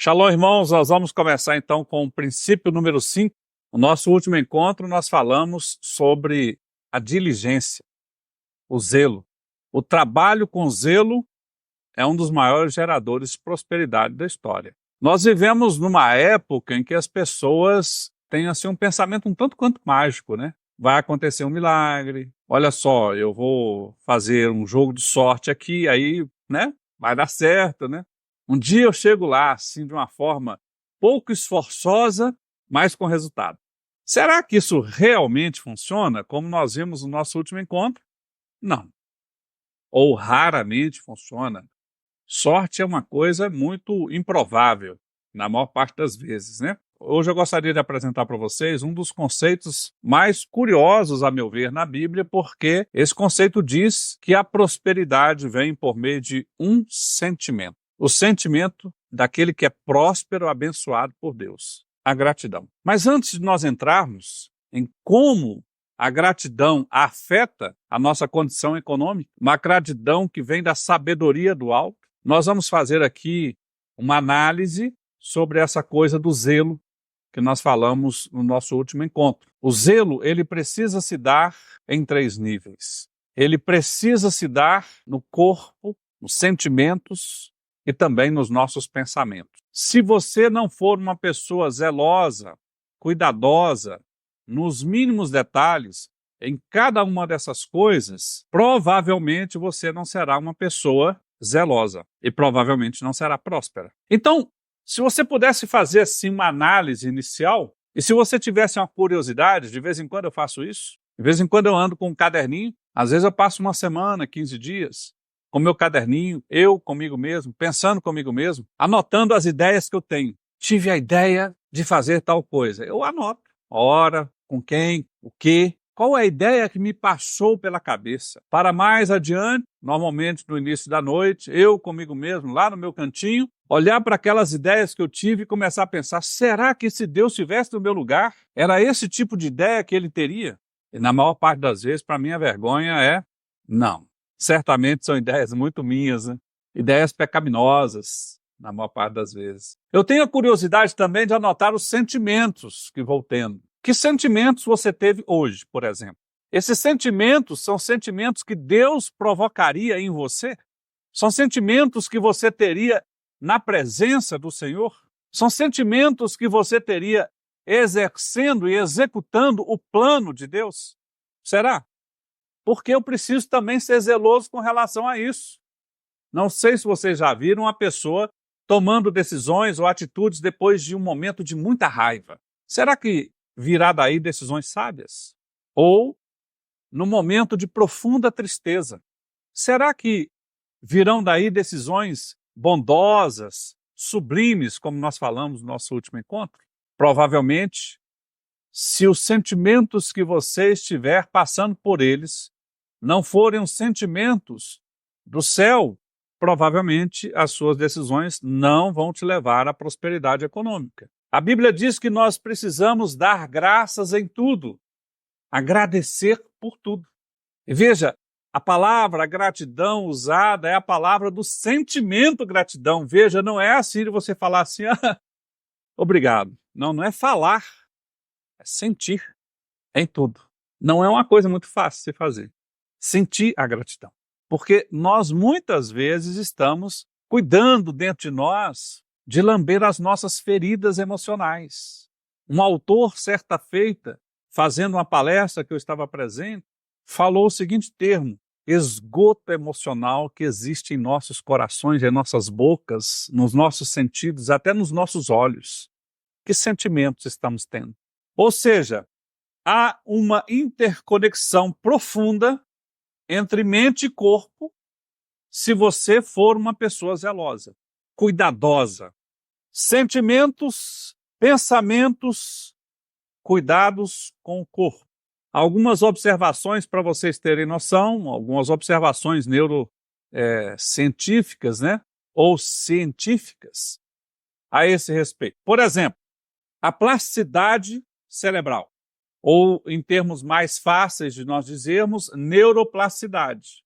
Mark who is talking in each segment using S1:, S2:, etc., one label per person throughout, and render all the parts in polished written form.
S1: Shalom, irmãos, nós vamos começar então com o princípio número 5. No nosso último encontro, nós falamos sobre a diligência, o zelo. O trabalho com zelo é um dos maiores geradores de prosperidade da história. Nós vivemos numa época em que as pessoas têm assim, um pensamento um tanto quanto mágico, né? Vai acontecer um milagre, olha só, eu vou fazer um jogo de sorte aqui, aí, né? Vai dar certo, né? Um dia eu chego lá, assim, de uma forma pouco esforçosa, mas com resultado. Será que isso realmente funciona, como nós vimos no nosso último encontro? Não. Ou raramente funciona. Sorte é uma coisa muito improvável, na maior parte das vezes, né? Hoje eu gostaria de apresentar para vocês um dos conceitos mais curiosos, a meu ver, na Bíblia, porque esse conceito diz que a prosperidade vem por meio de um sentimento. O sentimento daquele que é próspero, abençoado por Deus. A gratidão. Mas antes de nós entrarmos em como a gratidão afeta a nossa condição econômica, uma gratidão que vem da sabedoria do alto, nós vamos fazer aqui uma análise sobre essa coisa do zelo que nós falamos no nosso último encontro. O zelo, ele precisa se dar em 3 níveis. Ele precisa se dar no corpo, nos sentimentos e também nos nossos pensamentos. Se você não for uma pessoa zelosa, cuidadosa, nos mínimos detalhes, em cada uma dessas coisas, provavelmente você não será uma pessoa zelosa e provavelmente não será próspera. Então, se você pudesse fazer assim uma análise inicial, e se você tivesse uma curiosidade, de vez em quando eu faço isso, de vez em quando eu ando com um caderninho, às vezes eu passo uma semana, 15 dias, com meu caderninho, eu comigo mesmo, pensando comigo mesmo, anotando as ideias que eu tenho. Tive a ideia de fazer tal coisa. Eu anoto. Hora, com quem, o quê, qual é a ideia que me passou pela cabeça. Para mais adiante, normalmente no início da noite, eu comigo mesmo, lá no meu cantinho, olhar para aquelas ideias que eu tive e começar a pensar, será que se Deus estivesse no meu lugar, era esse tipo de ideia que ele teria? E na maior parte das vezes, para mim, a vergonha é não. Certamente são ideias muito minhas, né? Ideias pecaminosas, na maior parte das vezes. Eu tenho a curiosidade também de anotar os sentimentos que vou tendo. Que sentimentos você teve hoje, por exemplo? Esses sentimentos são sentimentos que Deus provocaria em você? São sentimentos que você teria na presença do Senhor? São sentimentos que você teria exercendo e executando o plano de Deus? Será? Porque eu preciso também ser zeloso com relação a isso. Não sei se vocês já viram uma pessoa tomando decisões ou atitudes depois de um momento de muita raiva. Será que virá daí decisões sábias? Ou no momento de profunda tristeza? Será que virão daí decisões bondosas, sublimes, como nós falamos no nosso último encontro? Provavelmente, se os sentimentos que você estiver passando por eles não forem os sentimentos do céu, provavelmente as suas decisões não vão te levar à prosperidade econômica. A Bíblia diz que nós precisamos dar graças em tudo, agradecer por tudo. E veja, a palavra gratidão usada é a palavra do sentimento gratidão. Veja, não é assim de você falar assim, obrigado. Não, não é falar, é sentir em tudo. Não é uma coisa muito fácil de se fazer. Sentir a gratidão. Porque nós muitas vezes estamos cuidando dentro de nós de lamber as nossas feridas emocionais. Um autor, certa feita, fazendo uma palestra que eu estava presente, falou o seguinte termo: esgoto emocional que existe em nossos corações, em nossas bocas, nos nossos sentidos, até nos nossos olhos. Que sentimentos estamos tendo? Ou seja, há uma interconexão profunda entre mente e corpo, se você for uma pessoa zelosa, cuidadosa. Sentimentos, pensamentos, cuidados com o corpo. Algumas observações para vocês terem noção, algumas observações neurocientíficas, né? Ou científicas a esse respeito. Por exemplo, a plasticidade cerebral. Ou, em termos mais fáceis de nós dizermos, neuroplasticidade,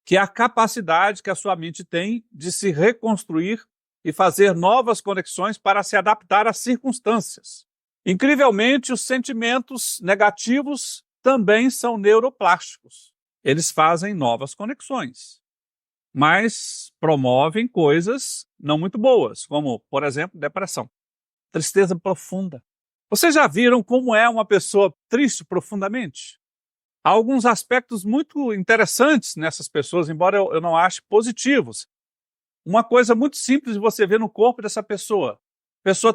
S1: que é a capacidade que a sua mente tem de se reconstruir e fazer novas conexões para se adaptar às circunstâncias. Incrivelmente, os sentimentos negativos também são neuroplásticos. Eles fazem novas conexões, mas promovem coisas não muito boas, como, por exemplo, depressão, tristeza profunda. Vocês já viram como é uma pessoa triste profundamente? Há alguns aspectos muito interessantes nessas pessoas, embora eu não ache positivos. Uma coisa muito simples de você ver no corpo dessa pessoa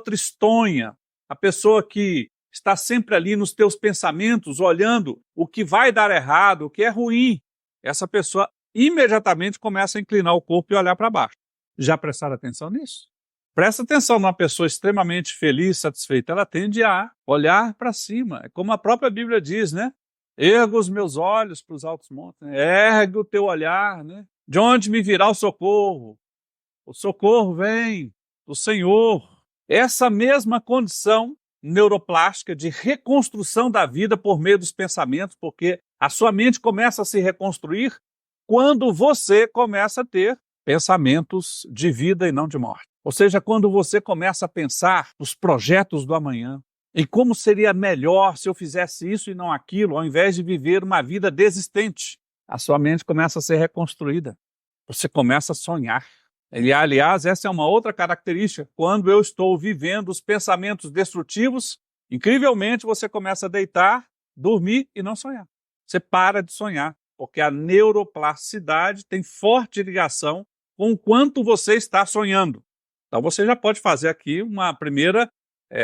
S1: tristonha, a pessoa que está sempre ali nos teus pensamentos, olhando o que vai dar errado, o que é ruim. Essa pessoa imediatamente começa a inclinar o corpo e olhar para baixo. Já prestaram atenção nisso? Presta atenção numa pessoa extremamente feliz, satisfeita, ela tende a olhar para cima. É como a própria Bíblia diz, né? Ergo os meus olhos para os altos montes, né? Ergue o teu olhar, né? De onde me virá o socorro? O socorro vem do Senhor. Essa mesma condição neuroplástica de reconstrução da vida por meio dos pensamentos, porque a sua mente começa a se reconstruir quando você começa a ter pensamentos de vida e não de morte. Ou seja, quando você começa a pensar nos projetos do amanhã, em como seria melhor se eu fizesse isso e não aquilo, ao invés de viver uma vida desistente, a sua mente começa a ser reconstruída. Você começa a sonhar. Aliás, essa é uma outra característica. Quando eu estou vivendo os pensamentos destrutivos, incrivelmente você começa a deitar, dormir e não sonhar. Você para de sonhar, porque a neuroplasticidade tem forte ligação com o quanto você está sonhando. Então você já pode fazer aqui uma primeira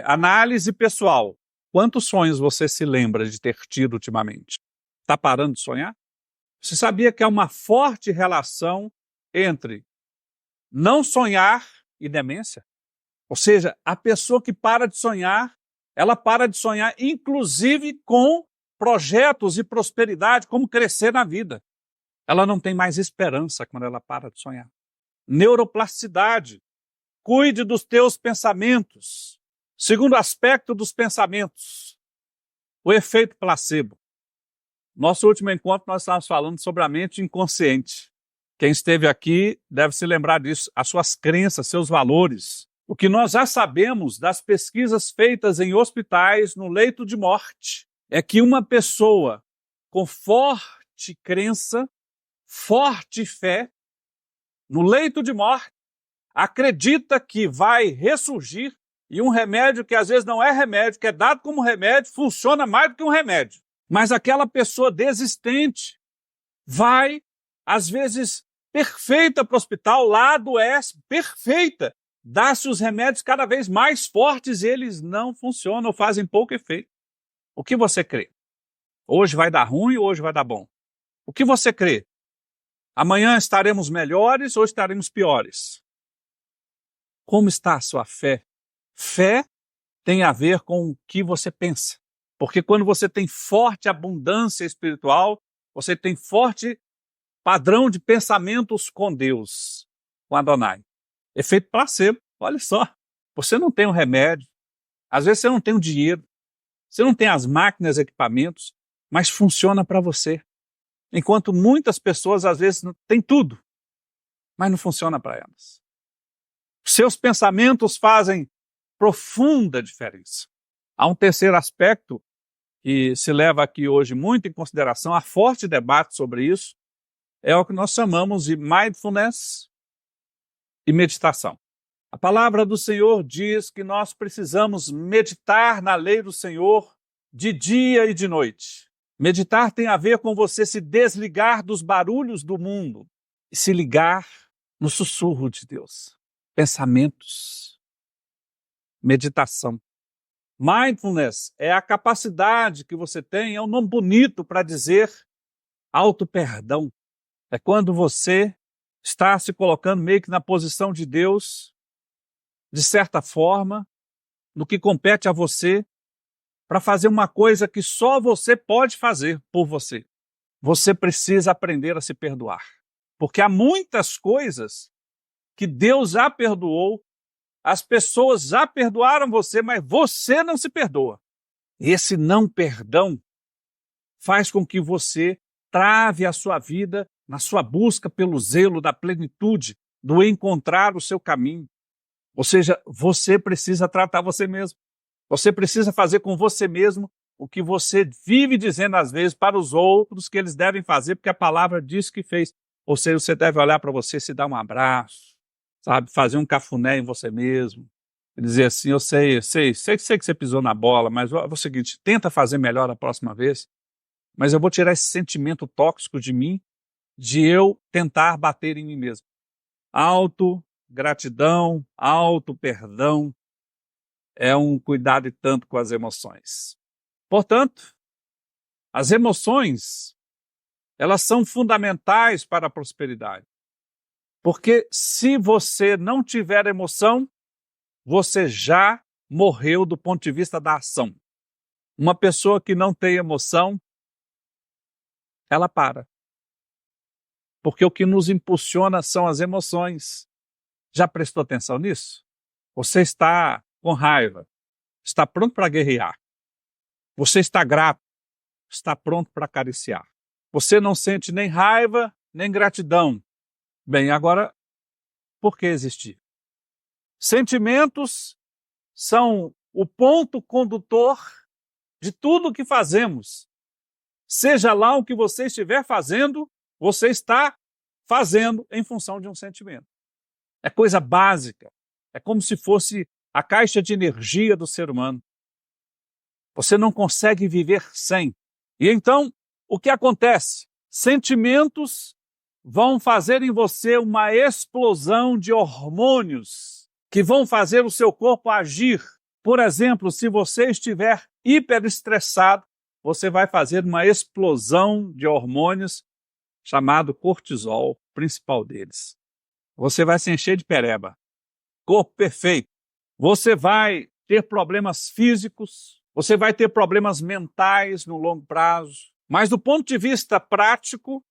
S1: análise pessoal. Quantos sonhos você se lembra de ter tido ultimamente? Está parando de sonhar? Você sabia que há uma forte relação entre não sonhar e demência? Ou seja, a pessoa que para de sonhar, ela para de sonhar inclusive com projetos e prosperidade, como crescer na vida. Ela não tem mais esperança quando ela para de sonhar. Neuroplasticidade. Cuide dos teus pensamentos. Segundo aspecto dos pensamentos, o efeito placebo. Nosso último encontro nós estávamos falando sobre a mente inconsciente. Quem esteve aqui deve se lembrar disso, as suas crenças, seus valores. O que nós já sabemos das pesquisas feitas em hospitais no leito de morte é que uma pessoa com forte crença, forte fé, no leito de morte, acredita que vai ressurgir e um remédio que às vezes não é remédio, que é dado como remédio, funciona mais do que um remédio. Mas aquela pessoa desistente vai, às vezes, perfeita para o hospital, lá adoece, perfeita. Dá-se os remédios cada vez mais fortes e eles não funcionam ou fazem pouco efeito. O que você crê? Hoje vai dar ruim ou hoje vai dar bom? O que você crê? Amanhã estaremos melhores ou estaremos piores? Como está a sua fé? Fé tem a ver com o que você pensa. Porque quando você tem forte abundância espiritual, você tem forte padrão de pensamentos com Deus, com Adonai. Efeito placebo, olha só. Você não tem um remédio, às vezes você não tem o dinheiro, você não tem as máquinas, equipamentos, mas funciona para você. Enquanto muitas pessoas às vezes têm tudo, mas não funciona para elas. Seus pensamentos fazem profunda diferença. Há um terceiro aspecto que se leva aqui hoje muito em consideração, há forte debate sobre isso, é o que nós chamamos de mindfulness e meditação. A palavra do Senhor diz que nós precisamos meditar na lei do Senhor de dia e de noite. Meditar tem a ver com você se desligar dos barulhos do mundo e se ligar no sussurro de Deus. Pensamentos, meditação. Mindfulness é a capacidade que você tem, é um nome bonito para dizer auto-perdão. É quando você está se colocando meio que na posição de Deus, de certa forma, no que compete a você, para fazer uma coisa que só você pode fazer por você. Você precisa aprender a se perdoar. Porque há muitas coisas que Deus já perdoou, as pessoas já perdoaram você, mas você não se perdoa. Esse não perdão faz com que você trave a sua vida na sua busca pelo zelo da plenitude, do encontrar o seu caminho. Ou seja, você precisa tratar você mesmo. Você precisa fazer com você mesmo o que você vive dizendo às vezes para os outros que eles devem fazer, porque a palavra diz que fez. Ou seja, você deve olhar para você, se dar um abraço, sabe? Fazer um cafuné em você mesmo. E dizer assim, eu sei que você pisou na bola, mas é o seguinte, tenta fazer melhor a próxima vez, mas eu vou tirar esse sentimento tóxico de mim, de eu tentar bater em mim mesmo. Gratidão, perdão, é um cuidado e tanto com as emoções. Portanto, as emoções, elas são fundamentais para a prosperidade. Porque se você não tiver emoção, você já morreu do ponto de vista da ação. Uma pessoa que não tem emoção, ela para. Porque o que nos impulsiona são as emoções. Já prestou atenção nisso? Você está com raiva, está pronto para guerrear. Você está grato, está pronto para acariciar. Você não sente nem raiva, nem gratidão. Bem, agora, por que existir? Sentimentos são o ponto condutor de tudo o que fazemos. Seja lá o que você estiver fazendo, você está fazendo em função de um sentimento. É coisa básica. É como se fosse a caixa de energia do ser humano. Você não consegue viver sem. E então, o que acontece? Sentimentos vão fazer em você uma explosão de hormônios que vão fazer o seu corpo agir. Por exemplo, se você estiver hiperestressado, você vai fazer uma explosão de hormônios chamado cortisol, principal deles. Você vai se encher de pereba. Corpo perfeito. Você vai ter problemas físicos, você vai ter problemas mentais no longo prazo. Mas do ponto de vista prático,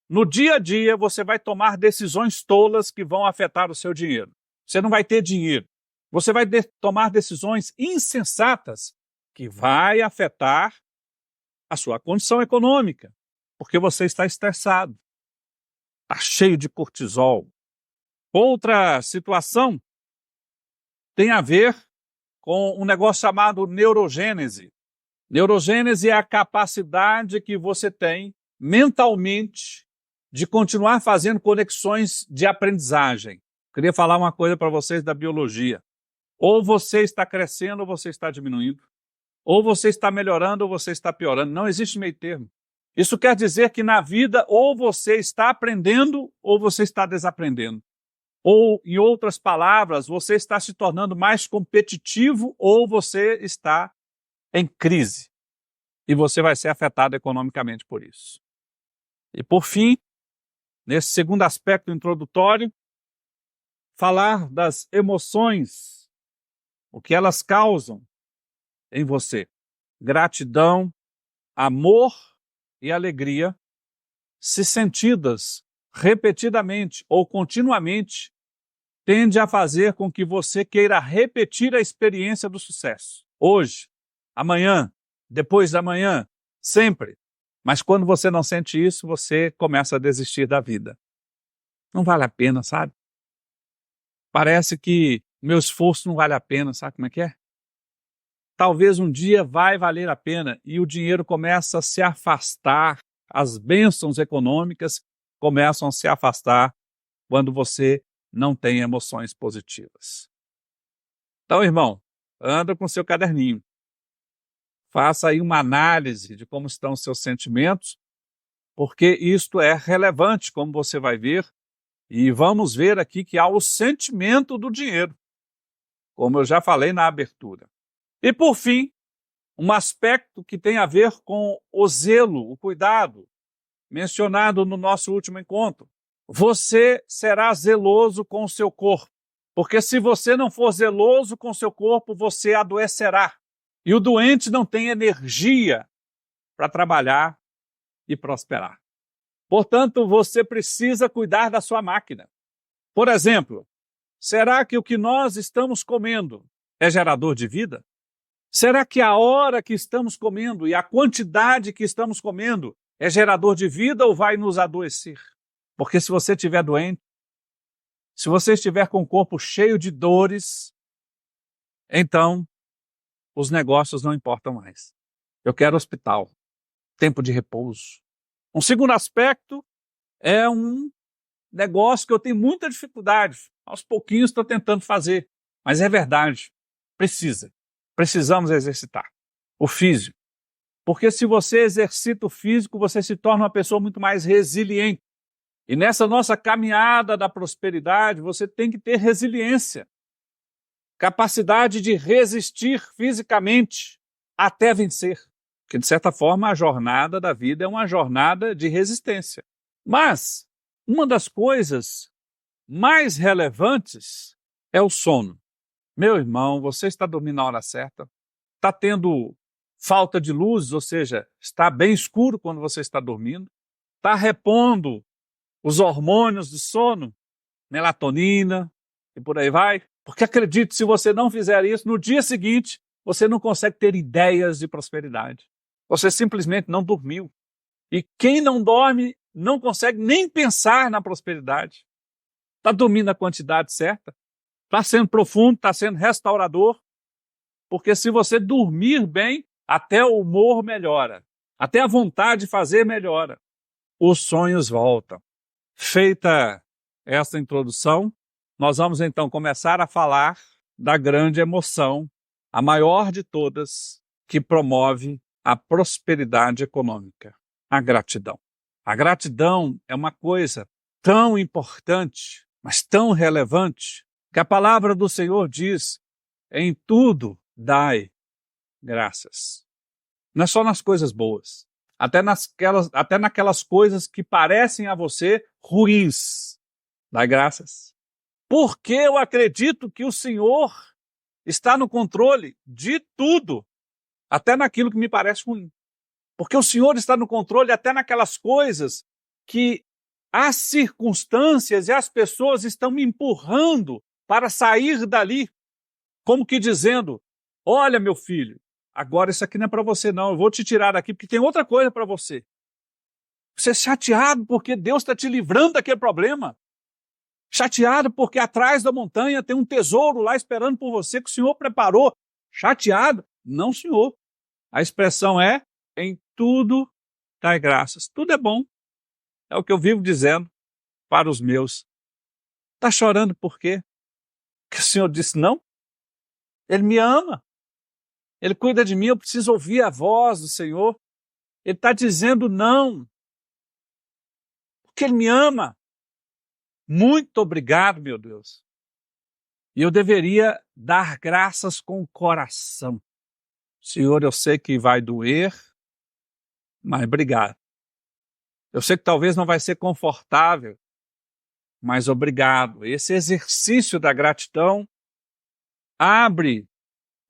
S1: no dia a dia você vai tomar decisões tolas que vão afetar o seu dinheiro. Você não vai ter dinheiro. Você vai tomar decisões insensatas que vai afetar a sua condição econômica, porque você está estressado, está cheio de cortisol. Outra situação tem a ver com um negócio chamado neurogênese. Neurogênese é a capacidade que você tem mentalmente de continuar fazendo conexões de aprendizagem. Queria falar uma coisa para vocês da biologia. Ou você está crescendo ou você está diminuindo. Ou você está melhorando ou você está piorando. Não existe meio termo. Isso quer dizer que na vida ou você está aprendendo ou você está desaprendendo. Ou, em outras palavras, você está se tornando mais competitivo ou você está em crise. E você vai ser afetado economicamente por isso. E por fim, nesse segundo aspecto introdutório, falar das emoções, o que elas causam em você. Gratidão, amor e alegria, se sentidas repetidamente ou continuamente, tende a fazer com que você queira repetir a experiência do sucesso. Hoje, amanhã, depois da manhã, sempre. Mas quando você não sente isso, você começa a desistir da vida. Não vale a pena, sabe? Parece que meu esforço não vale a pena, sabe como é que é? Talvez um dia vai valer a pena e o dinheiro começa a se afastar, as bênçãos econômicas começam a se afastar quando você não tem emoções positivas. Então, irmão, anda com seu caderninho. Faça aí uma análise de como estão os seus sentimentos, porque isto é relevante, como você vai ver, e vamos ver aqui que há o sentimento do dinheiro, como eu já falei na abertura. E, por fim, um aspecto que tem a ver com o zelo, o cuidado, mencionado no nosso último encontro. Você será zeloso com o seu corpo, porque se você não for zeloso com o seu corpo, você adoecerá. E o doente não tem energia para trabalhar e prosperar. Portanto, você precisa cuidar da sua máquina. Por exemplo, será que o que nós estamos comendo é gerador de vida? Será que a hora que estamos comendo e a quantidade que estamos comendo é gerador de vida ou vai nos adoecer? Porque se você estiver doente, Se você estiver com o corpo cheio de dores, então os negócios não importam mais. Eu quero hospital, tempo de repouso. Um segundo aspecto é um negócio que eu tenho muita dificuldade. Aos pouquinhos estou tentando fazer, mas é verdade. Precisamos exercitar o físico. Porque se você exercita o físico, você se torna uma pessoa muito mais resiliente. E nessa nossa caminhada da prosperidade, você tem que ter resiliência, capacidade de resistir fisicamente até vencer. Porque, de certa forma, a jornada da vida é uma jornada de resistência. Mas uma das coisas mais relevantes é o sono. Meu irmão, você está dormindo na hora certa? Está tendo falta de luz, ou seja, está bem escuro quando você está dormindo? Está repondo os hormônios do sono, melatonina e por aí vai? Porque acredite, se você não fizer isso, no dia seguinte, você não consegue ter ideias de prosperidade. Você simplesmente não dormiu. E quem não dorme não consegue nem pensar na prosperidade. Está dormindo a quantidade certa, está sendo profundo, está sendo restaurador, porque se você dormir bem, até o humor melhora, até a vontade de fazer melhora. Os sonhos voltam. Feita esta introdução, nós vamos então começar a falar da grande emoção, a maior de todas, que promove a prosperidade econômica, a gratidão. A gratidão é uma coisa tão importante, mas tão relevante, que a palavra do Senhor diz: em tudo dai graças. Não é só nas coisas boas, até naquelas coisas que parecem a você ruins, dai graças. Porque eu acredito que o Senhor está no controle de tudo, até naquilo que me parece ruim. Porque o Senhor está no controle até naquelas coisas que as circunstâncias e as pessoas estão me empurrando para sair dali, como que dizendo: olha, meu filho, agora isso aqui não é para você não, eu vou te tirar daqui porque tem outra coisa para você. Você é chateado porque Deus está te livrando daquele problema. Chateado porque atrás da montanha tem um tesouro lá esperando por você que o Senhor preparou. Chateado? Não, Senhor. A expressão é: em tudo dai graças. Tudo é bom. É o que eu vivo dizendo para os meus. Está chorando por quê? Porque o Senhor disse não? Ele me ama. Ele cuida de mim, eu preciso ouvir a voz do Senhor. Ele está dizendo não. Porque Ele me ama. Muito obrigado, meu Deus. E eu deveria dar graças com o coração. Senhor, eu sei que vai doer, mas obrigado. Eu sei que talvez não vai ser confortável, mas obrigado. Esse exercício da gratidão abre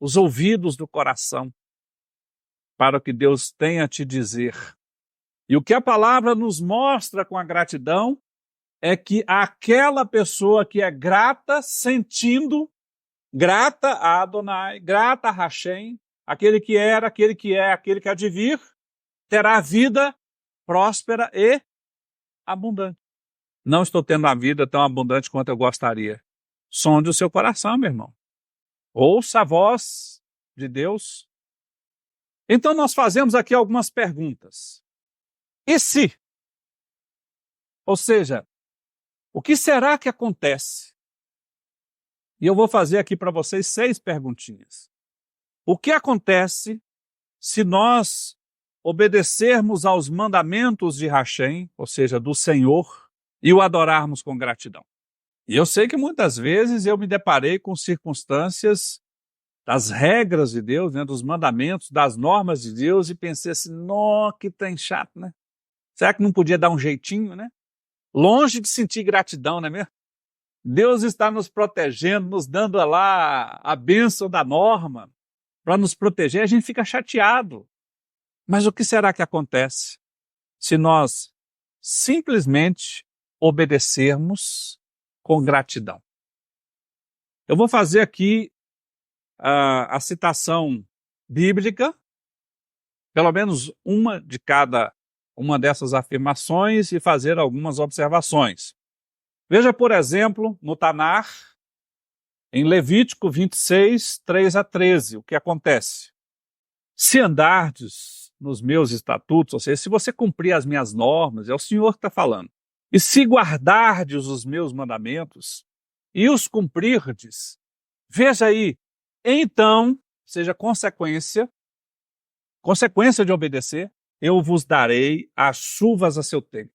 S1: os ouvidos do coração para o que Deus tem a te dizer. E o que a palavra nos mostra com a gratidão é que aquela pessoa que é grata, sentindo, grata a Adonai, grata a Hashem, aquele que era, aquele que é, aquele que há de vir, terá vida próspera e abundante. Não estou tendo a vida tão abundante quanto eu gostaria. Sonde o seu coração, meu irmão. Ouça a voz de Deus. Então nós fazemos aqui algumas perguntas. E se? Ou seja, o que será que acontece? E eu vou fazer aqui para vocês 6 perguntinhas. O que acontece se nós obedecermos aos mandamentos de Hashem, ou seja, do Senhor, e o adorarmos com gratidão? E eu sei que muitas vezes eu me deparei com circunstâncias das regras de Deus, né, dos mandamentos, das normas de Deus, e pensei assim: nó, que trem chato, né? Será que não podia dar um jeitinho, né? Longe de sentir gratidão, não é mesmo? Deus está nos protegendo, nos dando lá a bênção da norma para nos proteger, a gente fica chateado. Mas o que será que acontece se nós simplesmente obedecermos com gratidão? Eu vou fazer aqui a citação bíblica, pelo menos uma de cada uma dessas afirmações, e fazer algumas observações. Veja, por exemplo, no Tanar, em Levítico 26, 3 a 13, o que acontece? Se andardes nos meus estatutos, ou seja, se você cumprir as minhas normas, é o Senhor que está falando, e se guardardes os meus mandamentos e os cumprirdes, veja aí, então, seja consequência de obedecer, eu vos darei as chuvas a seu tempo.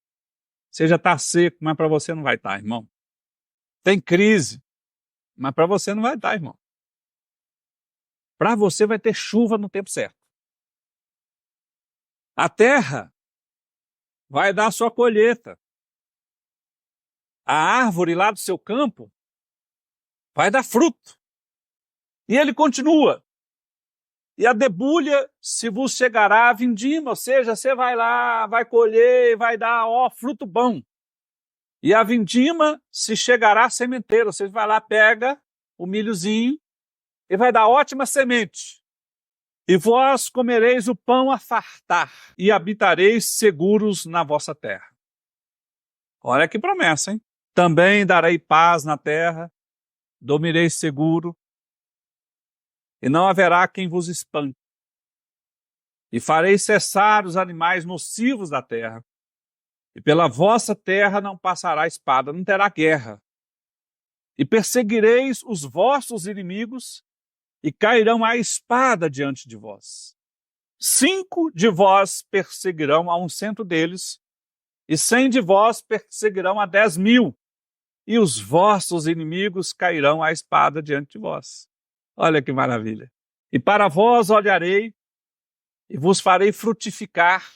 S1: Seja está seco, mas para você não vai estar, irmão. Tem crise, mas para você não vai estar, irmão. Para você vai ter chuva no tempo certo. A terra vai dar a sua colheita. A árvore lá do seu campo vai dar fruto. E ele continua. E a debulha se vos chegará a vindima, ou seja, você vai lá, vai colher, vai dar, fruto bom. E a vindima se chegará a sementeira, você vai lá, pega o milhozinho e vai dar ótima semente. E vós comereis o pão a fartar e habitareis seguros na vossa terra. Olha que promessa, hein? Também darei paz na terra, dormireis seguro, e não haverá quem vos espante. E farei cessar os animais nocivos da terra, e pela vossa terra não passará espada, não terá guerra. E perseguireis os vossos inimigos, e cairão a espada diante de vós. 5 de vós perseguirão a 100 deles, e 100 de vós perseguirão a 10.000, e os vossos inimigos cairão a espada diante de vós. Olha que maravilha. E para vós olharei, e vos farei frutificar,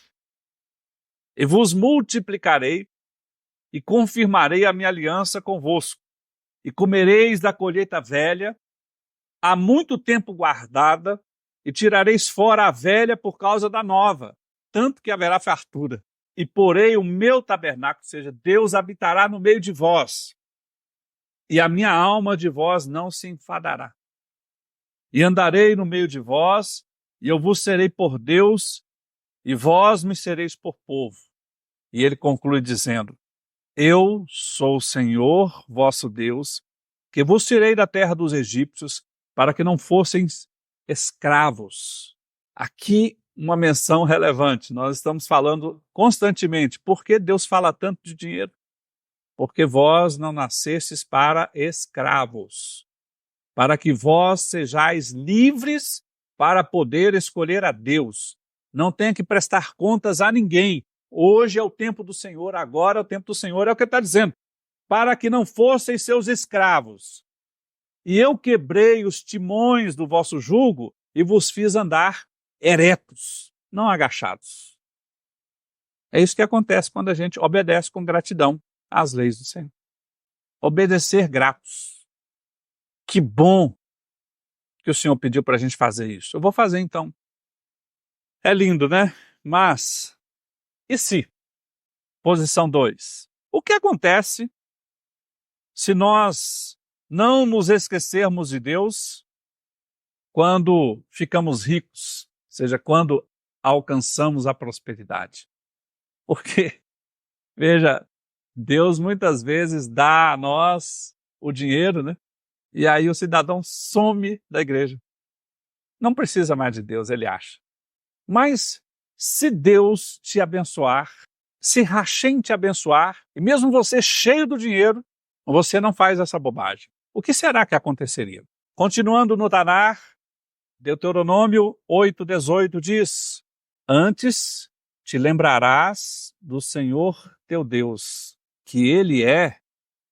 S1: e vos multiplicarei, e confirmarei a minha aliança convosco, e comereis da colheita velha, há muito tempo guardada, e tirareis fora a velha por causa da nova, tanto que haverá fartura. E porei o meu tabernáculo, ou seja, Deus habitará no meio de vós, e a minha alma de vós não se enfadará. E andarei no meio de vós, e eu vos serei por Deus, e vós me sereis por povo. E ele conclui dizendo, eu sou o Senhor, vosso Deus, que vos tirei da terra dos egípcios, para que não fosseis escravos. Aqui uma menção relevante, nós estamos falando constantemente, por que Deus fala tanto de dinheiro? Porque vós não nascestes para escravos, para que vós sejais livres para poder escolher a Deus. Não tenha que prestar contas a ninguém. Hoje é o tempo do Senhor, agora é o tempo do Senhor, é o que ele está dizendo. Para que não fosseis seus escravos. E eu quebrei os timões do vosso jugo e vos fiz andar eretos, não agachados. É isso que acontece quando a gente obedece com gratidão às leis do Senhor. Obedecer gratos. Que bom que o Senhor pediu para a gente fazer isso. Eu vou fazer então. É lindo, né? Mas, e se? Posição 2. O que acontece se nós não nos esquecermos de Deus quando ficamos ricos, ou seja, quando alcançamos a prosperidade? Porque, veja, Deus muitas vezes dá a nós o dinheiro, né? E aí o cidadão some da igreja. Não precisa mais de Deus, ele acha. Mas se Deus te abençoar, se Hashem te abençoar, e mesmo você cheio do dinheiro, você não faz essa bobagem. O que será que aconteceria? Continuando no Tanar, Deuteronômio 8:18 diz, antes te lembrarás do Senhor teu Deus, que Ele é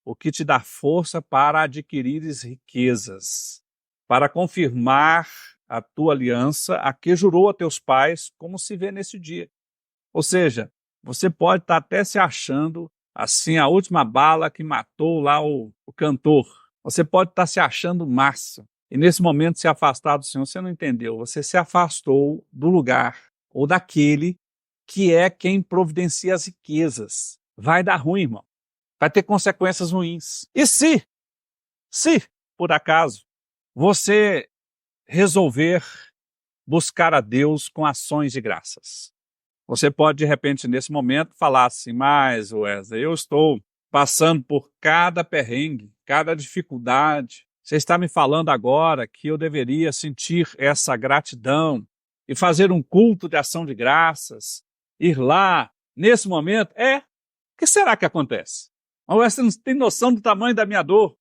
S1: o que te dá força para adquirires riquezas, para confirmar a tua aliança, a que jurou a teus pais, como se vê nesse dia. Ou seja, você pode estar até se achando, assim, a última bala que matou lá o cantor. Você pode estar se achando massa. E nesse momento se afastar do Senhor, você não entendeu. Você se afastou do lugar ou daquele que é quem providencia as riquezas. Vai dar ruim, irmão. Vai ter consequências ruins. E se, por acaso, você resolver buscar a Deus com ações de graças? Você pode, de repente, nesse momento, falar assim, mas, Wesley, eu estou passando por cada perrengue, cada dificuldade. Você está me falando agora que eu deveria sentir essa gratidão e fazer um culto de ação de graças, ir lá, nesse momento. O que será que acontece? Mas você não tem noção do tamanho da minha dor.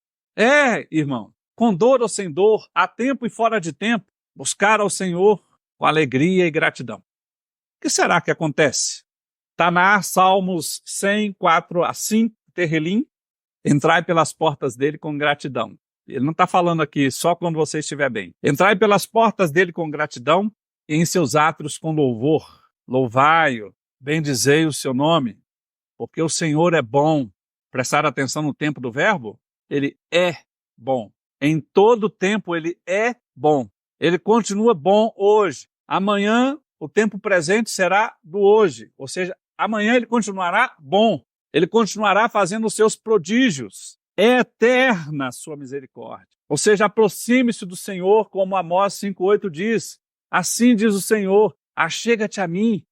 S1: Irmão, com dor ou sem dor, a tempo e fora de tempo, buscar ao Senhor com alegria e gratidão. O que será que acontece? Está na Salmos 100, 4 a 5, Terrelim, entrai pelas portas dele com gratidão. Ele não está falando aqui só quando você estiver bem. Entrai pelas portas dele com gratidão e em seus átrios com louvor. Louvai-o, bendizei o seu nome, porque o Senhor é bom. Prestar atenção no tempo do verbo? Ele é bom. Em todo tempo ele é bom. Ele continua bom hoje. Amanhã o tempo presente será do hoje. Ou seja, amanhã ele continuará bom. Ele continuará fazendo os seus prodígios. É eterna a sua misericórdia. Ou seja, aproxime-se do Senhor, como Amós 5,8 diz. Assim diz o Senhor, achega-te a mim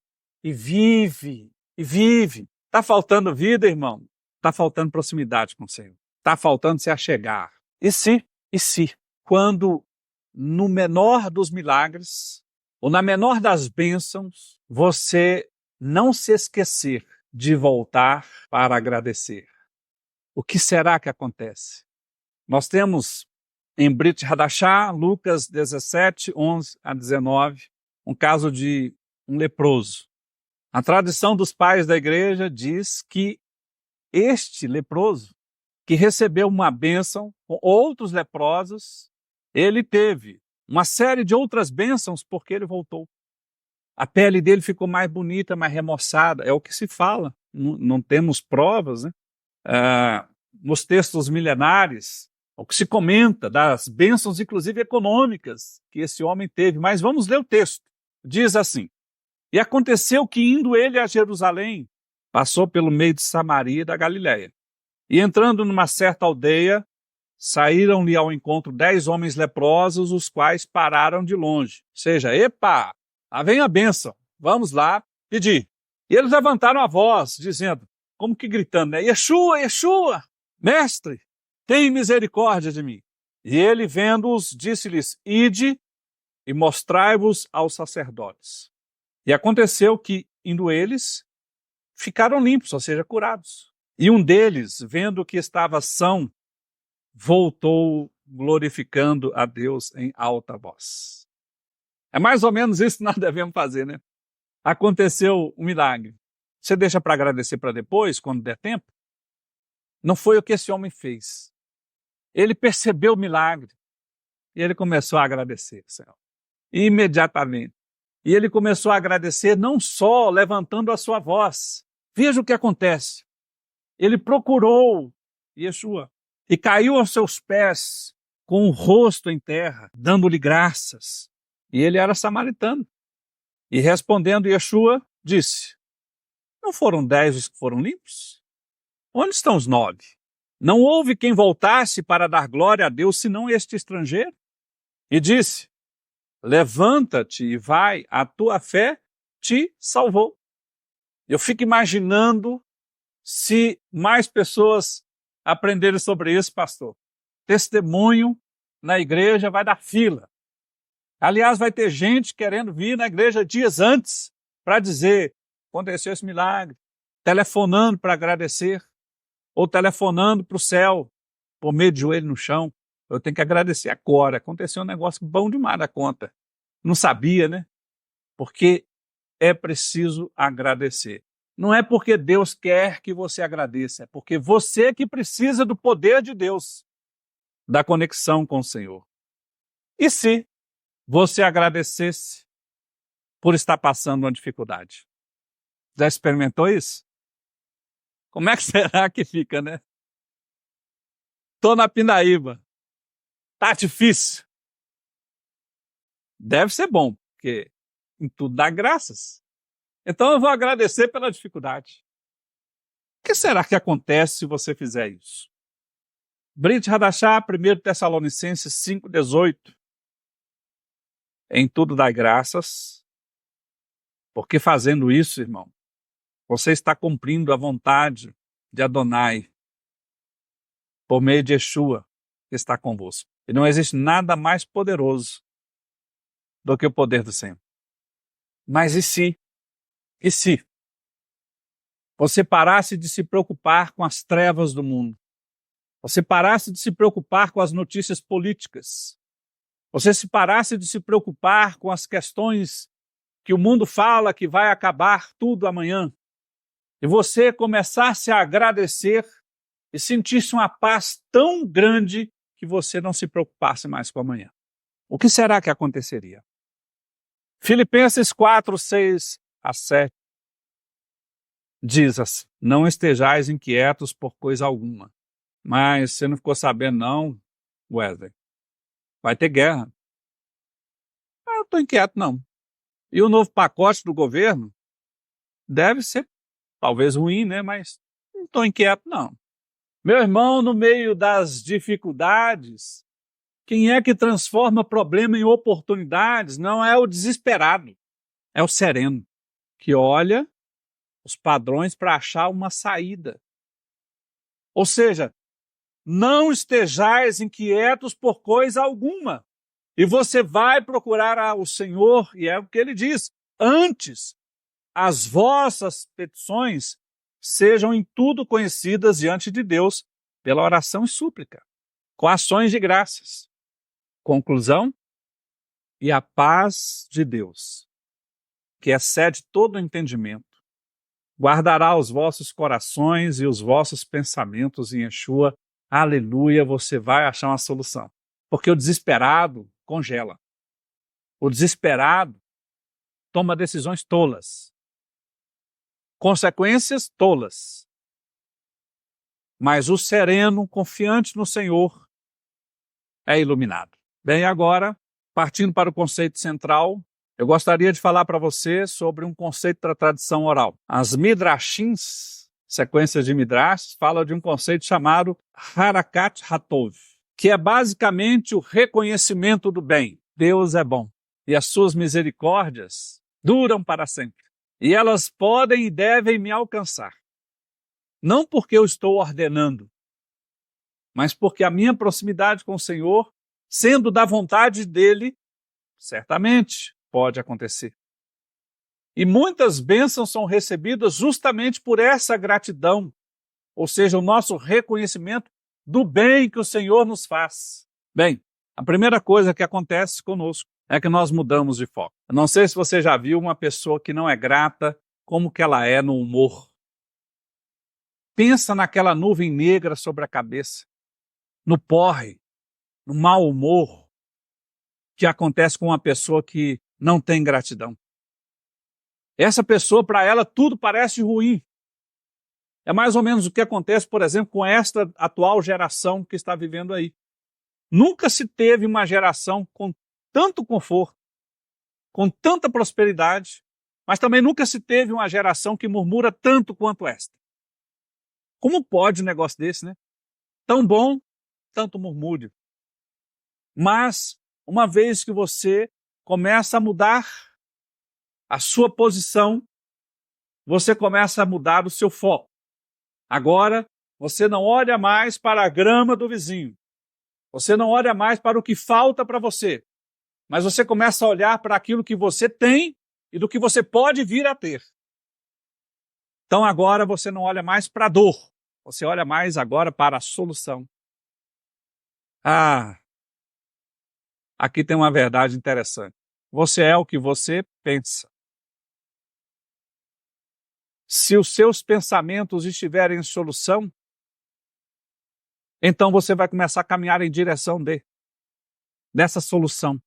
S1: e vive, e vive. Está faltando vida, irmão? Está faltando proximidade com o Senhor. Está faltando se achegar. E se, quando no menor dos milagres, ou na menor das bênçãos, você não se esquecer de voltar para agradecer? O que será que acontece? Nós temos em Brit Hadashah, Lucas 17, 11 a 19, um caso de um leproso. A tradição dos pais da igreja diz que este leproso, que recebeu uma bênção com outros leprosos, ele teve uma série de outras bênçãos porque ele voltou. A pele dele ficou mais bonita, mais remoçada, é o que se fala, não temos provas, né? Nos textos milenares, o que se comenta das bênçãos, inclusive econômicas, que esse homem teve. Mas vamos ler o texto. Diz assim: e aconteceu que, indo ele a Jerusalém, passou pelo meio de Samaria e da Galiléia. E entrando numa certa aldeia, saíram-lhe ao encontro 10 homens leprosos, os quais pararam de longe. Ou seja, epa, lá vem a bênção, vamos lá pedir. E eles levantaram a voz, dizendo, como que gritando, né? Yeshua, Yeshua, mestre, tem misericórdia de mim. E ele, vendo-os, disse-lhes, ide e mostrai-vos aos sacerdotes. E aconteceu que, indo eles, ficaram limpos, ou seja, curados. E um deles, vendo que estava são, voltou glorificando a Deus em alta voz. É mais ou menos isso que nós devemos fazer, né? Aconteceu um milagre. Você deixa para agradecer para depois, quando der tempo? Não foi o que esse homem fez. Ele percebeu o milagre e ele começou a agradecer, Senhor. Imediatamente. E ele começou a agradecer não só levantando a sua voz. Veja o que acontece. Ele procurou Yeshua e caiu aos seus pés com o rosto em terra, dando-lhe graças. E ele era samaritano. E respondendo Yeshua, disse, não foram 10 os que foram limpos? Onde estão os 9? Não houve quem voltasse para dar glória a Deus, senão este estrangeiro? E disse, levanta-te e vai, a tua fé te salvou. Eu fico imaginando se mais pessoas aprenderem sobre isso, pastor. Testemunho na igreja vai dar fila. Aliás, vai ter gente querendo vir na igreja dias antes para dizer, aconteceu esse milagre, telefonando para agradecer, ou telefonando para o céu, por meio de joelho no chão. Eu tenho que agradecer agora, aconteceu um negócio bom demais da conta. Não sabia, né? Porque é preciso agradecer. Não é porque Deus quer que você agradeça, é porque você que precisa do poder de Deus, da conexão com o Senhor. E se você agradecesse por estar passando uma dificuldade? Já experimentou isso? Como é que será que fica, né? Tô na pindaíba. Tá difícil. Deve ser bom, porque em tudo dá graças. Então eu vou agradecer pela dificuldade. O que será que acontece se você fizer isso? Brit Hadashah, 1 Tessalonicenses 5,18. Em tudo dá graças, porque fazendo isso, irmão, você está cumprindo a vontade de Adonai, por meio de Yeshua, que está convosco. E não existe nada mais poderoso do que o poder do Senhor. Mas e se você parasse de se preocupar com as trevas do mundo? Você parasse de se preocupar com as notícias políticas? Você se parasse de se preocupar com as questões que o mundo fala que vai acabar tudo amanhã? E você começasse a agradecer e sentisse uma paz tão grande que você não se preocupasse mais com amanhã. O que será que aconteceria? Filipenses 4, 6 a 7 diz assim: não estejais inquietos por coisa alguma. Mas você não ficou sabendo não, Wesley? Vai ter guerra. Eu estou inquieto não. E o novo pacote do governo deve ser talvez ruim, né? Mas não estou inquieto não. Meu irmão, no meio das dificuldades, quem é que transforma problema em oportunidades não é o desesperado, é o sereno, que olha os padrões para achar uma saída. Ou seja, não estejais inquietos por coisa alguma. E você vai procurar o Senhor, e é o que ele diz: antes, as vossas petições sejam em tudo conhecidas diante de Deus pela oração e súplica, com ações de graças. Conclusão: e a paz de Deus, que excede todo o entendimento, guardará os vossos corações e os vossos pensamentos em Yeshua. Aleluia, você vai achar uma solução. Porque o desesperado congela. O desesperado toma decisões tolas. Consequências tolas. Mas o sereno, confiante no Senhor, é iluminado. Bem, agora, partindo para o conceito central, eu gostaria de falar para você sobre um conceito da tradição oral. As Midrashins, sequências de Midrash, falam de um conceito chamado Harakat Hatov, que é basicamente o reconhecimento do bem. Deus é bom e as suas misericórdias duram para sempre. E elas podem e devem me alcançar. Não porque eu estou ordenando, mas porque a minha proximidade com o Senhor, sendo da vontade dele, certamente pode acontecer. E muitas bênçãos são recebidas justamente por essa gratidão, ou seja, o nosso reconhecimento do bem que o Senhor nos faz. Bem, a primeira coisa que acontece conosco é que nós mudamos de foco. Eu não sei se você já viu uma pessoa que não é grata, como que ela é no humor. Pensa naquela nuvem negra sobre a cabeça, no porre, no mau humor que acontece com uma pessoa que não tem gratidão. Essa pessoa, para ela, tudo parece ruim. É mais ou menos o que acontece, por exemplo, com esta atual geração que está vivendo aí. Nunca se teve uma geração com tanto conforto, com tanta prosperidade, mas também nunca se teve uma geração que murmura tanto quanto esta. Como pode um negócio desse, né? Tão bom, tanto murmúrio. Mas, uma vez que você começa a mudar a sua posição, você começa a mudar o seu foco. Agora, você não olha mais para a grama do vizinho. Você não olha mais para o que falta para você. Mas você começa a olhar para aquilo que você tem e do que você pode vir a ter. Então agora você não olha mais para a dor. Você olha mais agora para a solução. Aqui tem uma verdade interessante. Você é o que você pensa. Se os seus pensamentos estiverem em solução, então você vai começar a caminhar em direção dessa solução.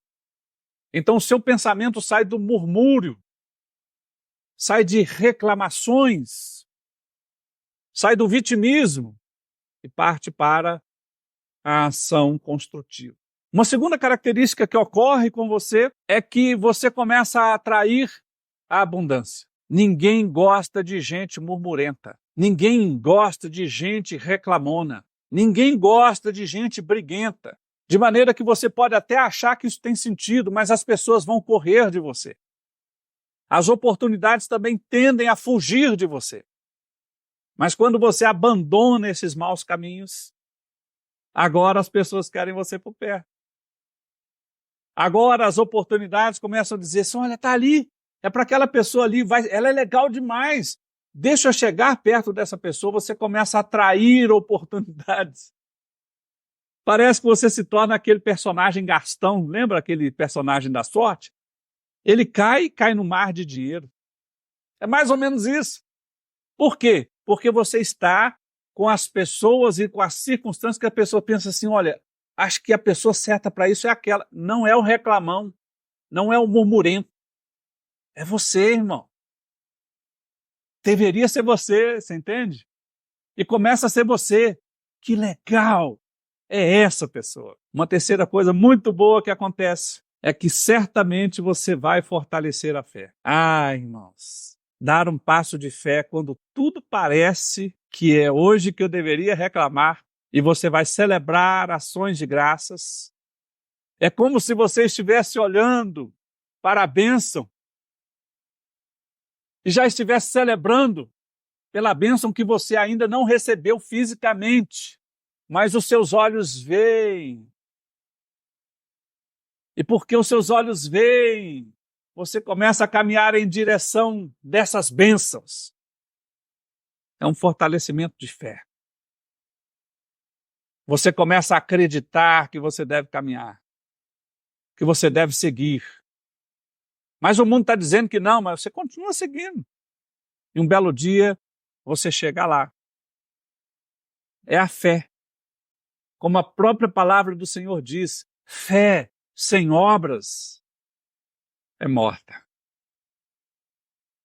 S1: Então o seu pensamento sai do murmúrio, sai de reclamações, sai do vitimismo e parte para a ação construtiva. Uma segunda característica que ocorre com você é que você começa a atrair a abundância. Ninguém gosta de gente murmurenta. Ninguém gosta de gente reclamona. Ninguém gosta de gente briguenta. De maneira que você pode até achar que isso tem sentido, mas as pessoas vão correr de você. As oportunidades também tendem a fugir de você. Mas quando você abandona esses maus caminhos, Agora as pessoas querem você por perto. Agora as oportunidades começam a dizer assim, olha, está ali, é para aquela pessoa ali, ela é legal demais. Deixa eu chegar perto dessa pessoa, você começa a atrair oportunidades. Parece que você se torna aquele personagem Gastão, lembra aquele personagem da sorte? Ele cai no mar de dinheiro. É mais ou menos isso. Por quê? Porque você está com as pessoas e com as circunstâncias que a pessoa pensa assim, olha, acho que a pessoa certa para isso é aquela. Não é o reclamão, não é o murmurento. É você, irmão. Deveria ser você entende? E começa a ser você. Que legal! É essa pessoa. Uma terceira coisa muito boa que acontece é que certamente você vai fortalecer a fé. Ah, irmãos, dar um passo de fé quando tudo parece que é hoje que eu deveria reclamar e você vai celebrar ações de graças. É como se você estivesse olhando para a bênção e já estivesse celebrando pela bênção que você ainda não recebeu fisicamente, mas os seus olhos veem. E porque os seus olhos veem, você começa a caminhar em direção dessas bênçãos. É um fortalecimento de fé. Você começa a acreditar que você deve caminhar, que você deve seguir. Mas o mundo está dizendo que não, mas você continua seguindo. E um belo dia, você chega lá. É a fé. Como a própria palavra do Senhor diz, fé sem obras é morta.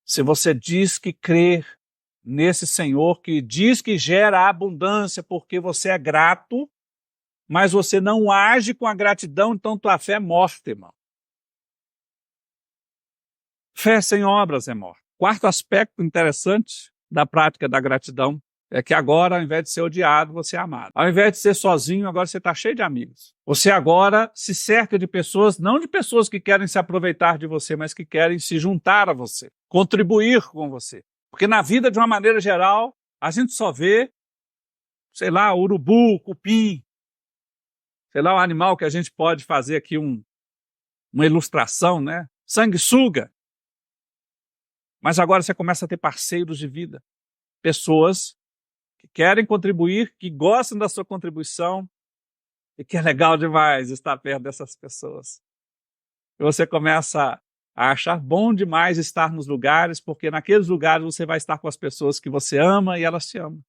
S1: Se você diz que crê nesse Senhor, que diz que gera abundância porque você é grato, mas você não age com a gratidão, então tua fé é morta, irmão. Fé sem obras é morta. Quarto aspecto interessante da prática da gratidão é que agora, ao invés de ser odiado, você é amado. Ao invés de ser sozinho, agora você está cheio de amigos. Você agora se cerca de pessoas, não de pessoas que querem se aproveitar de você, mas que querem se juntar a você, contribuir com você. Porque na vida, de uma maneira geral, a gente só vê, sei lá, urubu, cupim, sei lá, um animal que a gente pode fazer aqui uma ilustração, né? Sanguessuga. Mas agora você começa a ter parceiros de vida, pessoas que querem contribuir, que gostam da sua contribuição e que é legal demais estar perto dessas pessoas. E você começa a achar bom demais estar nos lugares, porque naqueles lugares você vai estar com as pessoas que você ama e elas te amam.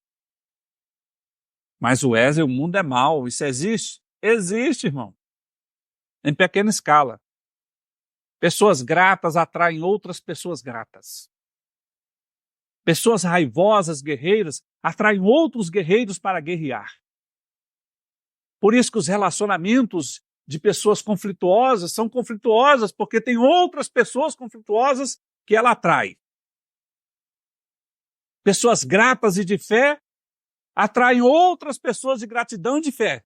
S1: Mas o mundo é mau, isso existe? Existe, irmão. Em pequena escala. Pessoas gratas atraem outras pessoas gratas. Pessoas raivosas, guerreiras, atraem outros guerreiros para guerrear. Por isso que os relacionamentos de pessoas conflituosas são conflituosas, porque tem outras pessoas conflituosas que ela atrai. Pessoas gratas e de fé atraem outras pessoas de gratidão e de fé.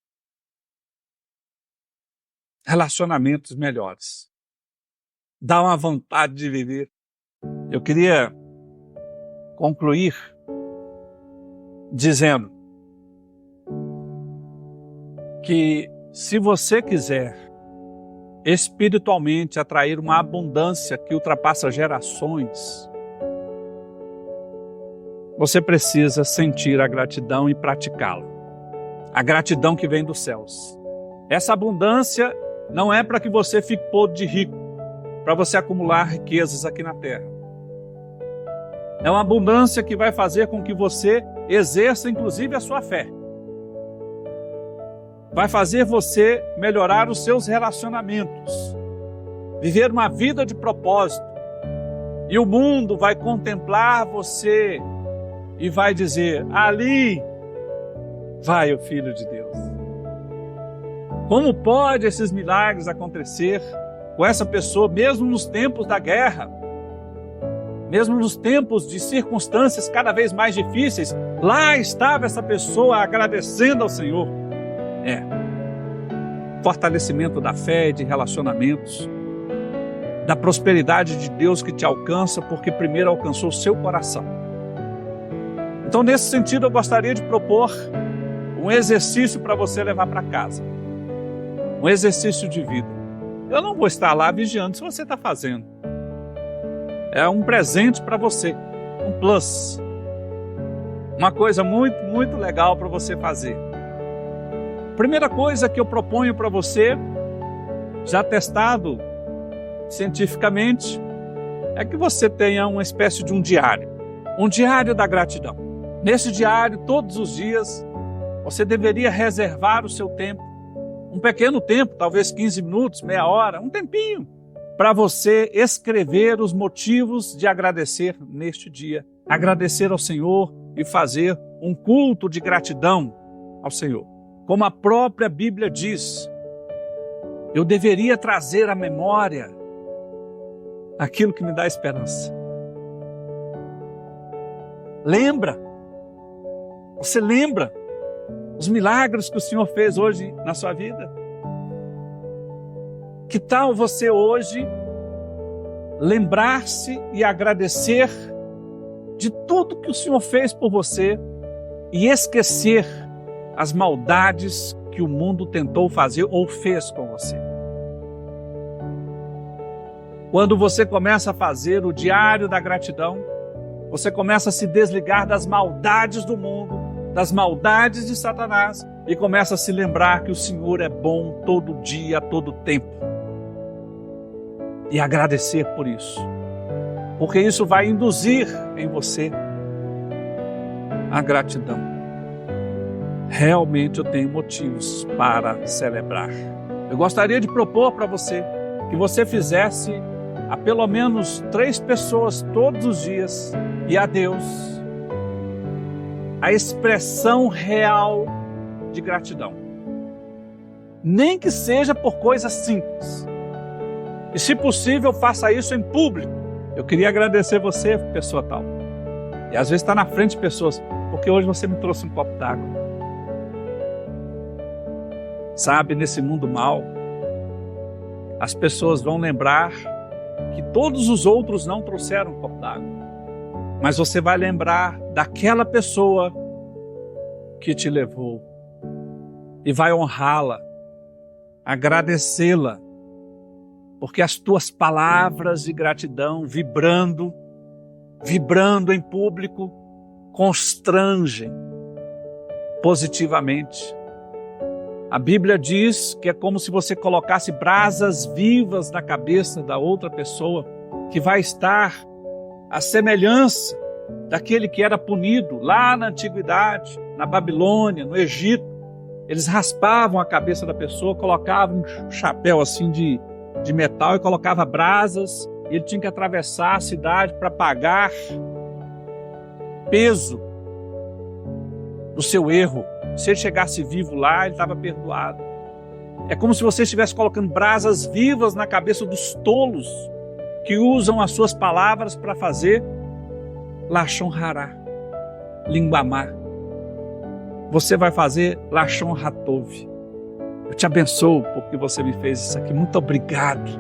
S1: Relacionamentos melhores. Dá uma vontade de viver. Eu queria concluir dizendo que se você quiser espiritualmente atrair uma abundância que ultrapassa gerações, você precisa sentir a gratidão e praticá-la. A gratidão que vem dos céus. Essa abundância não é para que você fique podre de rico, para você acumular riquezas aqui na terra. É uma abundância que vai fazer com que você exerça, inclusive, a sua fé. Vai fazer você melhorar os seus relacionamentos, viver uma vida de propósito. E o mundo vai contemplar você e vai dizer, ali vai o Filho de Deus. Como pode esses milagres acontecer com essa pessoa, mesmo nos tempos da guerra? Mesmo nos tempos de circunstâncias cada vez mais difíceis, lá estava essa pessoa agradecendo ao Senhor. Fortalecimento da fé e de relacionamentos, da prosperidade de Deus que te alcança, porque primeiro alcançou o seu coração. Então, nesse sentido, eu gostaria de propor um exercício para você levar para casa, um exercício de vida. Eu não vou estar lá vigiando se você está fazendo. É um presente para você, um plus, uma coisa muito, muito legal para você fazer. Primeira coisa que eu proponho para você, já testado cientificamente, é que você tenha uma espécie de um diário da gratidão. Nesse diário, todos os dias, você deveria reservar o seu tempo, um pequeno tempo, talvez 15 minutos, meia hora, um tempinho, para você escrever os motivos de agradecer neste dia. Agradecer ao Senhor e fazer um culto de gratidão ao Senhor. Como a própria Bíblia diz, eu deveria trazer à memória aquilo que me dá esperança. Você lembra os milagres que o Senhor fez hoje na sua vida? Que tal você hoje lembrar-se e agradecer de tudo que o Senhor fez por você e esquecer as maldades que o mundo tentou fazer ou fez com você? Quando você começa a fazer o diário da gratidão, você começa a se desligar das maldades do mundo, das maldades de Satanás e começa a se lembrar que o Senhor é bom todo dia, a todo tempo. E agradecer por isso, porque isso vai induzir em você a gratidão. Realmente eu tenho motivos para celebrar. Eu gostaria de propor para você que você fizesse a pelo menos 3 pessoas todos os dias e a Deus a expressão real de gratidão. Nem que seja por coisas simples. E se possível, faça isso em público. Eu queria agradecer você, pessoa tal. E às vezes está na frente de pessoas, porque hoje você me trouxe um copo d'água. Sabe, nesse mundo mal, as pessoas vão lembrar que todos os outros não trouxeram um copo d'água. Mas você vai lembrar daquela pessoa que te levou e vai honrá-la, agradecê-la, porque as tuas palavras de gratidão vibrando em público, constrangem positivamente. A Bíblia diz que é como se você colocasse brasas vivas na cabeça da outra pessoa, que vai estar à semelhança daquele que era punido lá na antiguidade, na Babilônia, no Egito. Eles raspavam a cabeça da pessoa, colocavam um chapéu assim de metal e colocava brasas, e ele tinha que atravessar a cidade para pagar peso do seu erro. Se ele chegasse vivo lá, ele estava perdoado. É como se você estivesse colocando brasas vivas na cabeça dos tolos que usam as suas palavras para fazer Lashon Hará, língua má. Você vai fazer Lashon Hatov. Eu te abençoo porque você me fez isso aqui. Muito obrigado.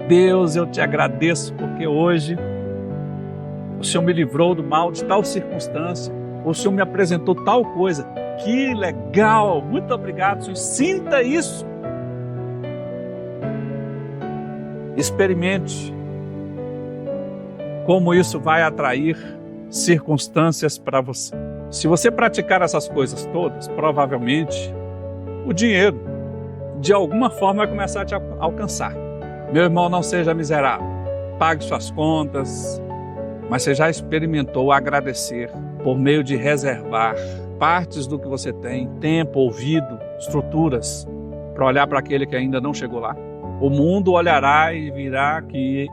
S1: Deus, eu te agradeço porque hoje o Senhor me livrou do mal de tal circunstância. O Senhor me apresentou tal coisa. Que legal! Muito obrigado, Senhor. Sinta isso. Experimente como isso vai atrair circunstâncias para você. Se você praticar essas coisas todas, provavelmente o dinheiro, de alguma forma, vai começar a te alcançar. Meu irmão, não seja miserável. Pague suas contas, mas você já experimentou agradecer por meio de reservar partes do que você tem, tempo, ouvido, estruturas, para olhar para aquele que ainda não chegou lá? O mundo olhará e virá que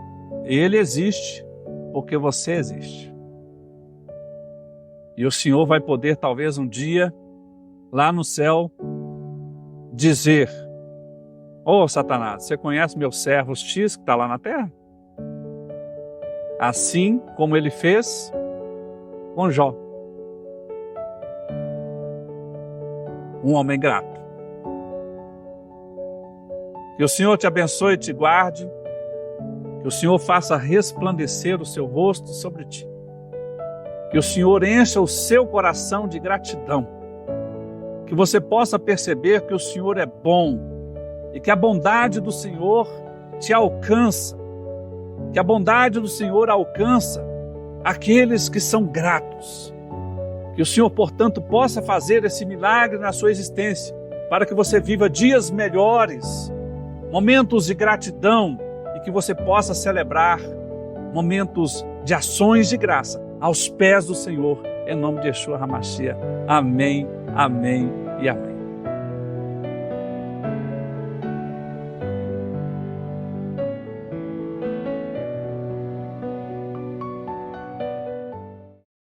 S1: ele existe porque você existe. E o Senhor vai poder, talvez um dia, lá no céu, dizer: ô Satanás, você conhece meu servo X que está lá na terra? Assim como ele fez com Jó, um homem grato. Que o Senhor te abençoe e te guarde, que o Senhor faça resplandecer o seu rosto sobre ti Que o Senhor encha o seu coração de gratidão. Que você possa perceber que o Senhor é bom e que a bondade do Senhor te alcança. Que a bondade do Senhor alcança aqueles que são gratos. Que o Senhor, portanto, possa fazer esse milagre na sua existência, para que você viva dias melhores, momentos de gratidão, e que você possa celebrar momentos de ações de graça aos pés do Senhor, em nome de Yeshua HaMashiach. Amém, amém e amém.